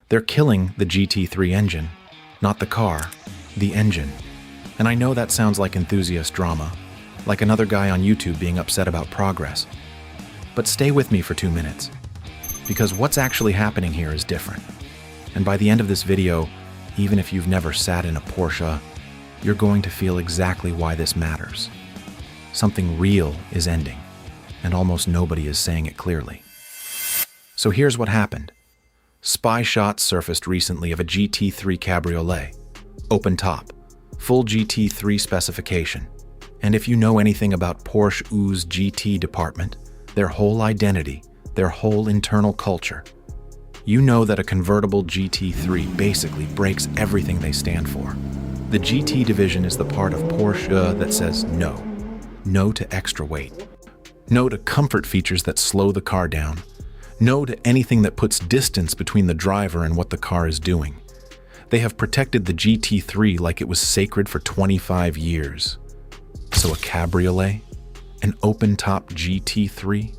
They're killing the GT3 engine, not the car, the engine. And I know that sounds like enthusiast drama, like another guy on YouTube being upset about progress. But stay with me for 2 minutes, because what's actually happening here is different. And by the end of this video, even if you've never sat in a Porsche, you're going to feel exactly why this matters. Something real is ending, and almost nobody is saying it clearly. So here's what happened. Spy shots surfaced recently of a GT3 Cabriolet. Open top, full GT3 specification. And if you know anything about Porsche's GT department, their whole identity, their whole internal culture, you know that a convertible GT3 basically breaks everything they stand for. The GT division is the part of Porsche that says no. No to extra weight. No to comfort features that slow the car down. No to anything that puts distance between the driver and what the car is doing. They have protected the GT3 like it was sacred for 25 years. So a cabriolet? An open-top GT3?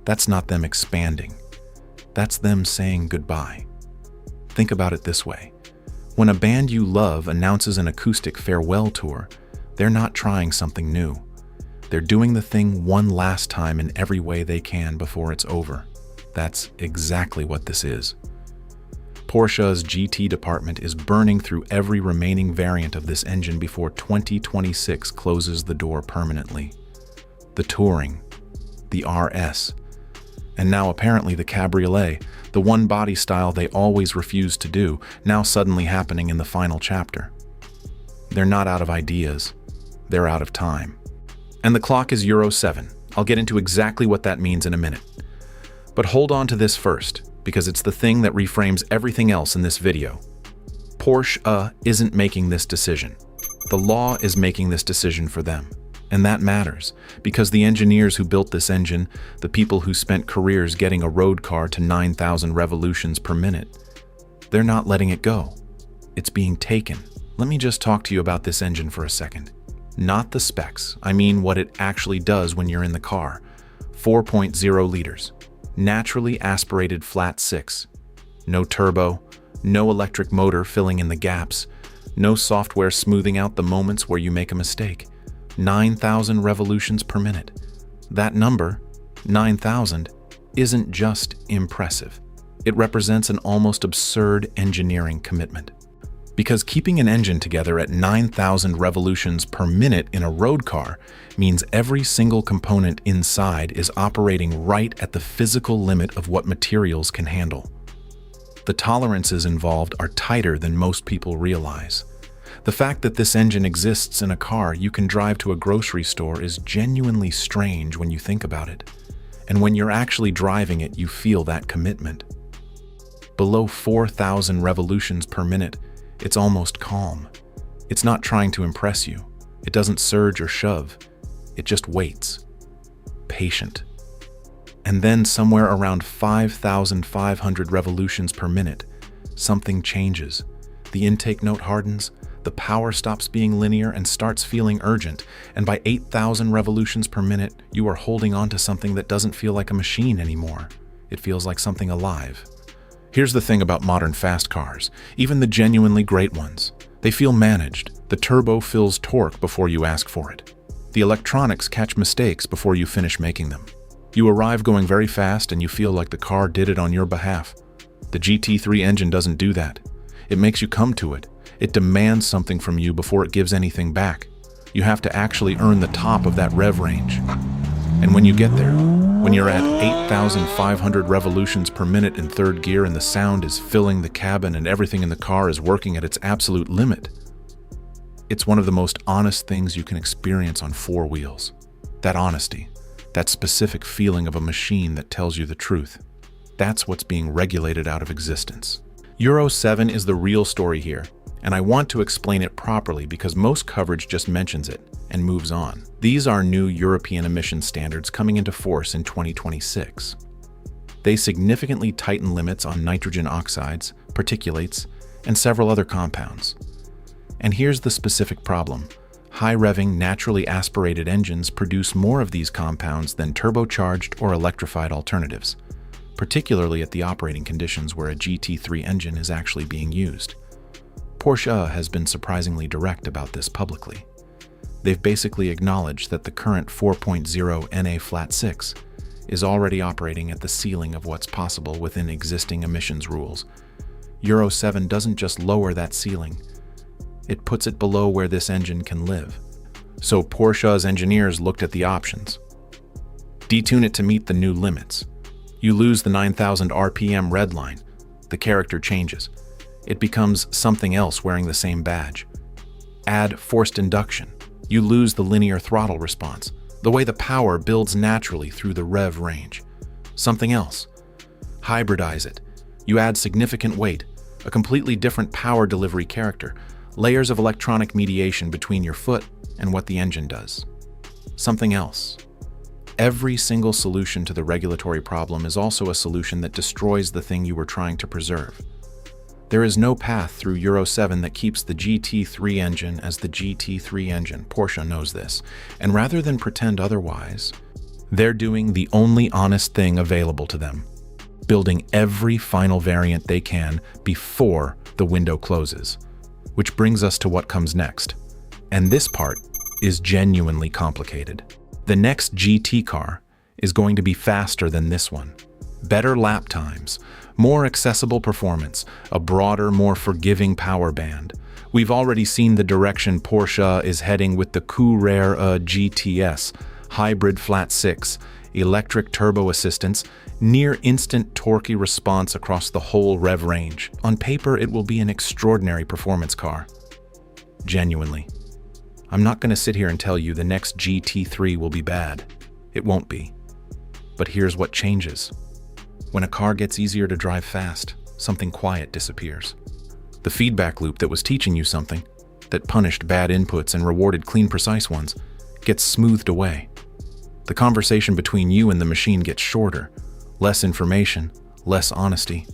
That's not them expanding. That's them saying goodbye. Think about it this way. When a band you love announces an acoustic farewell tour, they're not trying something new. They're doing the thing one last time in every way they can before it's over. That's exactly what this is. Porsche's GT department is burning through every remaining variant of this engine before 2026 closes the door permanently. The Touring, the RS, and now apparently the Cabriolet, the one body style they always refused to do, now suddenly happening in the final chapter. They're not out of ideas, they're out of time. And the clock is Euro 7. I'll get into exactly what that means in a minute. But hold on to this first, because it's the thing that reframes everything else in this video. Porsche isn't making this decision. The law is making this decision for them. And that matters, because the engineers who built this engine, the people who spent careers getting a road car to 9,000 revolutions per minute, they're not letting it go. It's being taken. Let me just talk to you about this engine for a second. Not the specs, I mean what it actually does when you're in the car. 4.0 liters, naturally aspirated flat 6. No turbo, no electric motor filling in the gaps, no software smoothing out the moments where you make a mistake. 9,000 revolutions per minute. That number, 9,000, isn't just impressive. It represents an almost absurd engineering commitment. Because keeping an engine together at 9,000 revolutions per minute in a road car means every single component inside is operating right at the physical limit of what materials can handle. The tolerances involved are tighter than most people realize. The fact that this engine exists in a car you can drive to a grocery store is genuinely strange when you think about it. And when you're actually driving it, you feel that commitment. Below 4,000 revolutions per minute, it's almost calm. It's not trying to impress you. It doesn't surge or shove. It just waits. Patient. And then somewhere around 5,500 revolutions per minute, something changes. The intake note hardens, the power stops being linear and starts feeling urgent, and by 8,000 revolutions per minute, you are holding on to something that doesn't feel like a machine anymore. It feels like something alive. Here's the thing about modern fast cars, even the genuinely great ones. They feel managed. The turbo fills torque before you ask for it. The electronics catch mistakes before you finish making them. You arrive going very fast and you feel like the car did it on your behalf. The GT3 engine doesn't do that. It makes you come to it. It demands something from you before it gives anything back. You have to actually earn the top of that rev range. And when you get there, when you're at 8,500 revolutions per minute in third gear and the sound is filling the cabin and everything in the car is working at its absolute limit, it's one of the most honest things you can experience on four wheels. That honesty, that specific feeling of a machine that tells you the truth. That's what's being regulated out of existence. Euro 7 is the real story here, and I want to explain it properly because most coverage just mentions it and moves on. These are new European emission standards coming into force in 2026. They significantly tighten limits on nitrogen oxides, particulates, and several other compounds. And here's the specific problem. High-revving, naturally aspirated engines produce more of these compounds than turbocharged or electrified alternatives. particularly at the operating conditions where a GT3 engine is actually being used. Porsche has been surprisingly direct about this publicly. They've basically acknowledged that the current 4.0 NA Flat 6 is already operating at the ceiling of what's possible within existing emissions rules. Euro 7 doesn't just lower that ceiling, it puts it below where this engine can live. So Porsche's engineers looked at the options. Detune it to meet the new limits. You lose the 9,000 RPM red line. The character changes. It becomes something else wearing the same badge. Add forced induction. You lose the linear throttle response, the way the power builds naturally through the rev range. Something else. Hybridize it. You add significant weight, a completely different power delivery character, layers of electronic mediation between your foot and what the engine does. Something else. Every single solution to the regulatory problem is also a solution that destroys the thing you were trying to preserve. There is no path through Euro 7 that keeps the GT3 engine as the GT3 engine. Porsche knows this, and rather than pretend otherwise, they're doing the only honest thing available to them, building every final variant they can before the window closes. Which brings us to what comes next. And this part is genuinely complicated. The next GT car is going to be faster than this one. Better lap times, more accessible performance, a broader, more forgiving power band. We've already seen the direction Porsche is heading with the Carrera GTS, hybrid flat 6, electric turbo assistance, near instant torquey response across the whole rev range. On paper, it will be an extraordinary performance car. Genuinely. I'm not going to sit here and tell you the next GT3 will be bad. It won't be. But here's what changes. When a car gets easier to drive fast, something quiet disappears. The feedback loop that was teaching you something, that punished bad inputs and rewarded clean, precise ones, gets smoothed away. The conversation between you and the machine gets shorter, less information, less honesty.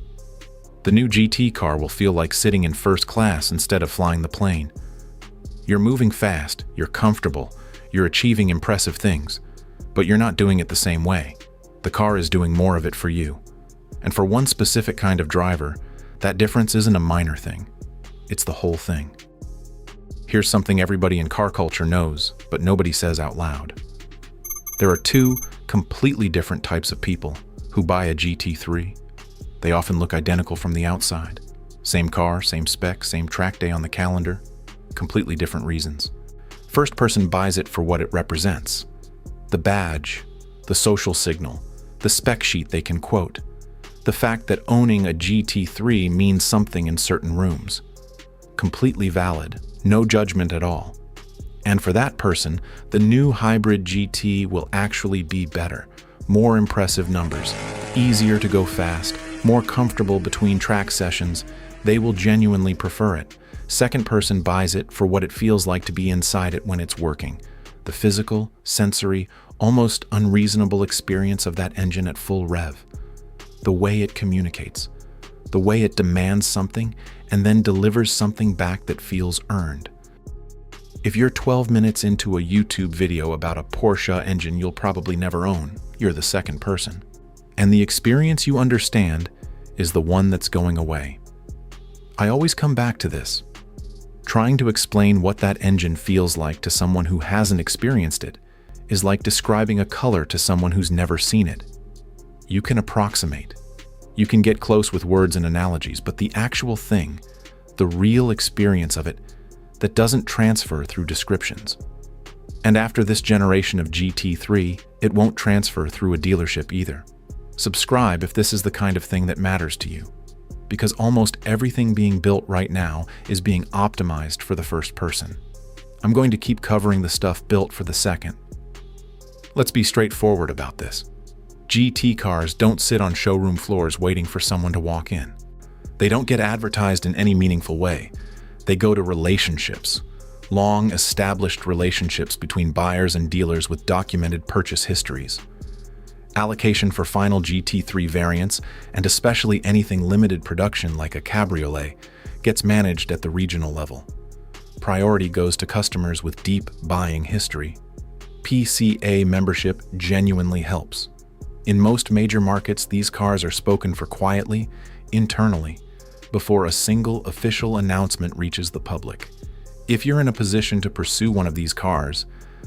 The new GT car will feel like sitting in first class instead of flying the plane. You're moving fast, you're comfortable, you're achieving impressive things, but you're not doing it the same way. The car is doing more of it for you. And for one specific kind of driver, that difference isn't a minor thing. It's the whole thing. Here's something everybody in car culture knows, but nobody says out loud. There are two completely different types of people who buy a GT3. They often look identical from the outside. Same car, same spec, same track day on the calendar. Completely different reasons. First person buys it for what it represents. The badge, the social signal, the spec sheet they can quote. The fact that owning a GT3 means something in certain rooms. Completely valid, no judgment at all. And for that person, the new hybrid GT will actually be better, more impressive numbers, easier to go fast, more comfortable between track sessions. They will genuinely prefer it. Second person buys it for what it feels like to be inside it when it's working. The physical, sensory, almost unreasonable experience of that engine at full rev. The way it communicates. The way it demands something and then delivers something back that feels earned. If you're 12 minutes into a YouTube video about a Porsche engine you'll probably never own, you're the second person. And the experience you understand is the one that's going away. I always come back to this. Trying to explain what that engine feels like to someone who hasn't experienced it is like describing a color to someone who's never seen it. You can approximate. You can get close with words and analogies, but the actual thing, the real experience of it, that doesn't transfer through descriptions. And after this generation of GT3, it won't transfer through a dealership either. Subscribe if this is the kind of thing that matters to you, because almost everything being built right now is being optimized for the first person. I'm going to keep covering the stuff built for the second. Let's be straightforward about this. GT cars don't sit on showroom floors waiting for someone to walk in. They don't get advertised in any meaningful way. They go to relationships, long established relationships between buyers and dealers with documented purchase histories. Allocation for final GT3 variants, and especially anything limited production like a Cabriolet, gets managed at the regional level. Priority goes to customers with deep buying history. PCA membership genuinely helps. In most major markets, these cars are spoken for quietly, internally, before a single official announcement reaches the public. If you're in a position to pursue one of these cars,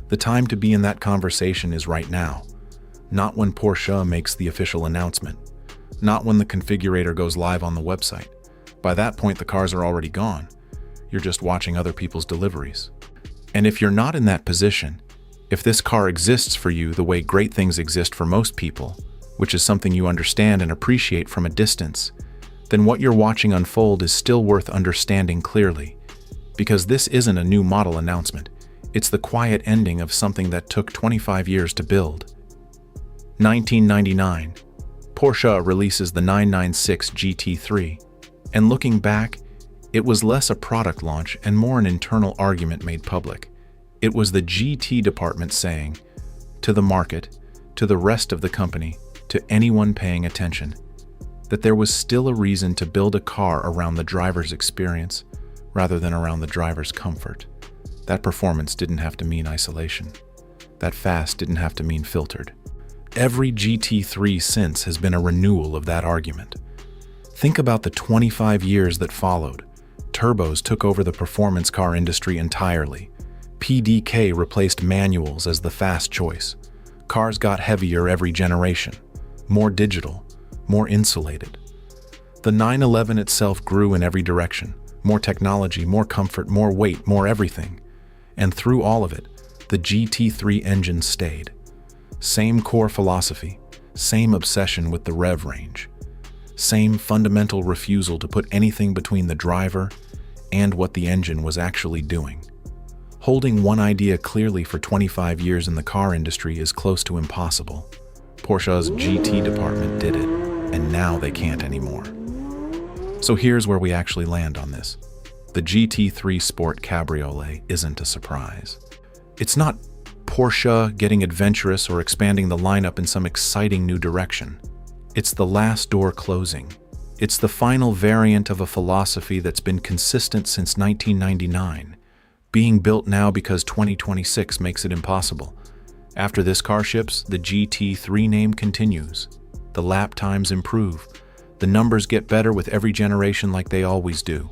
the time to be in that conversation is right now. Not when Porsche makes the official announcement. Not when the configurator goes live on the website. By that point, the cars are already gone. You're just watching other people's deliveries. And if you're not in that position, if this car exists for you the way great things exist for most people, which is something you understand and appreciate from a distance, then what you're watching unfold is still worth understanding clearly. Because this isn't a new model announcement. It's the quiet ending of something that took 25 years to build. 1999. Porsche releases the 996 GT3. And looking back, it was less a product launch and more an internal argument made public. It was the GT department saying, to the market, to the rest of the company, to anyone paying attention, that there was still a reason to build a car around the driver's experience rather than around the driver's comfort. That performance didn't have to mean isolation. That fast didn't have to mean filtered. Every GT3 since has been a renewal of that argument. Think about the 25 years that followed. Turbos took over the performance car industry entirely. PDK replaced manuals as the fast choice. Cars got heavier every generation, more digital, more insulated. The 911 itself grew in every direction. More technology, more comfort, more weight, more everything. And through all of it, the GT3 engine stayed. Same core philosophy, same obsession with the rev range. Same fundamental refusal to put anything between the driver and what the engine was actually doing. Holding one idea clearly for 25 years in the car industry is close to impossible. Porsche's GT department did it, and now they can't anymore. So here's where we actually land on this. The GT3 Sport Cabriolet isn't a surprise. It's not Porsche getting adventurous or expanding the lineup in some exciting new direction. It's the last door closing. It's the final variant of a philosophy that's been consistent since 1999, being built now because 2026 makes it impossible. After this car ships, the GT3 name continues. The lap times improve. The numbers get better with every generation like they always do.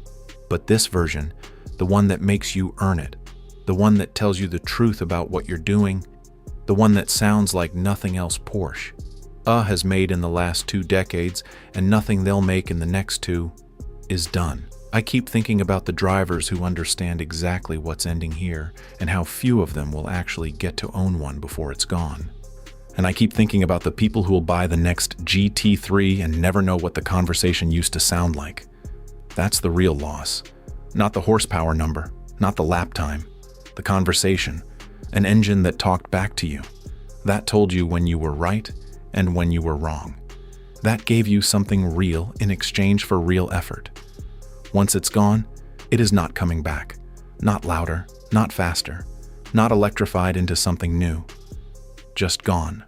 But this version, the one that makes you earn it, the one that tells you the truth about what you're doing, the one that sounds like nothing else Porsche has made in the last 2 decades, and nothing they'll make in the next 2, is done. I keep thinking about the drivers who understand exactly what's ending here and how few of them will actually get to own one before it's gone. And I keep thinking about the people who will buy the next GT3 and never know what the conversation used to sound like. That's the real loss. Not the horsepower number, not the lap time. The conversation. An engine that talked back to you. That told you when you were right and when you were wrong. That gave you something real in exchange for real effort. Once it's gone, it is not coming back. Not louder, not faster, not electrified into something new. Just gone.